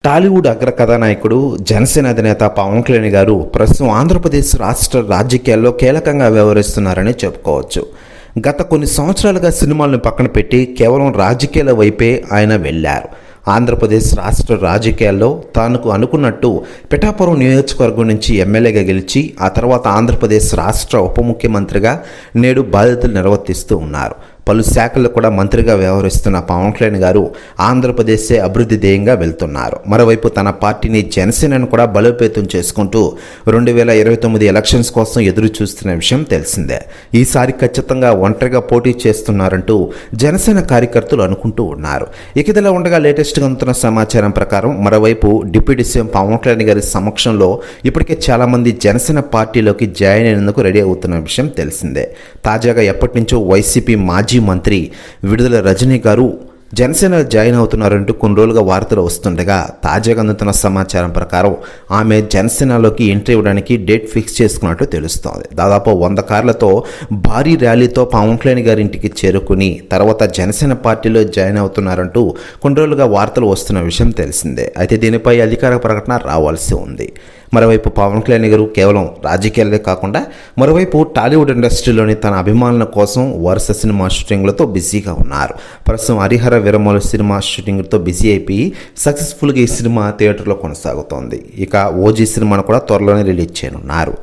టాలీవుడ్ అగ్ర కథానాయకుడు జనసేన అధినేత పవన్ కళ్యాణ్ గారు ప్రస్తుతం ఆంధ్రప్రదేశ్ రాష్ట్ర రాజకీయాల్లో కీలకంగా వ్యవహరిస్తున్నారని చెప్పుకోవచ్చు. గత కొన్ని సంవత్సరాలుగా సినిమాలను పక్కన పెట్టి కేవలం రాజకీయాల వైపే ఆయన వెళ్ళారు. ఆంధ్రప్రదేశ్ రాష్ట్ర రాజకీయాల్లో తానుకు అనుకున్నట్టు పిఠాపురం నియోజకవర్గం నుంచి ఎమ్మెల్యేగా గెలిచి ఆ తర్వాత ఆంధ్రప్రదేశ్ రాష్ట్ర ఉప ముఖ్యమంత్రిగా నేడు బాధ్యతలు నిర్వర్తిస్తూ ఉన్నారు. పలు శాఖల్లో కూడా మంత్రిగా వ్యవహరిస్తున్న పవన్ కళ్యాణ్ గారు ఆంధ్రప్రదేశే అభివృద్ధి ధ్యేయంగా వెళ్తున్నారు. మరోవైపు తన పార్టీని జనసేనను కూడా బలోపేతం చేసుకుంటూ 2029 ఎలక్షన్స్ కోసం ఎదురు చూస్తున్న విషయం తెలిసిందే. ఈసారి ఖచ్చితంగా ఒంటరిగా పోటీ చేస్తున్నారంటూ జనసేన కార్యకర్తలు అనుకుంటూ ఉన్నారు. ఇదిలా ఉండగా లేటెస్ట్గా అందుతున్న సమాచారం ప్రకారం మరోవైపు డిప్యూటీ సీఎం పవన్ కళ్యాణ్ గారి సమక్షంలో ఇప్పటికే చాలామంది జనసేన పార్టీలోకి జాయిన్ అయినందుకు రెడీ అవుతున్న విషయం తెలిసిందే. తాజాగా ఎప్పటి నుంచో వైసీపీ మాజీ మంత్రి విడుదల రజనీ గారు జనసేన జాయిన్ అవుతున్నారంటూ కొన్ని రోజులుగా వార్తలు వస్తుండగా తాజాగా అందుతున్న సమాచారం ప్రకారం ఆమె జనసేనలోకి ఎంట్రీ ఇవ్వడానికి డేట్ ఫిక్స్ చేసుకున్నట్టు తెలుస్తోంది. దాదాపు 100 కార్లతో భారీ ర్యాలీతో పవన్ కళ్యాణ్ గారి ఇంటికి చేరుకుని తర్వాత జనసేన పార్టీలో జాయిన్ అవుతున్నారంటూ కొన్ని రోజులుగా వార్తలు వస్తున్న విషయం తెలిసిందే. అయితే దీనిపై అధికార ప్రకటన రావాల్సి ఉంది. మరోవైపు పవన్ కళ్యాణ్ గారు కేవలం రాజకీయాలే కాకుండా మరోవైపు టాలీవుడ్ ఇండస్ట్రీలోని తన అభిమానుల కోసం వరుస సినిమా షూటింగ్లతో బిజీగా ఉన్నారు. ప్రస్తుతం హరిహర వీరమల్లు సినిమా షూటింగ్తో బిజీ అయిపోయి సక్సెస్ఫుల్గా ఈ సినిమా థియేటర్లో కొనసాగుతోంది. ఇక ఓజీ సినిమాను కూడా త్వరలోనే రిలీజ్ చేయనున్నారు.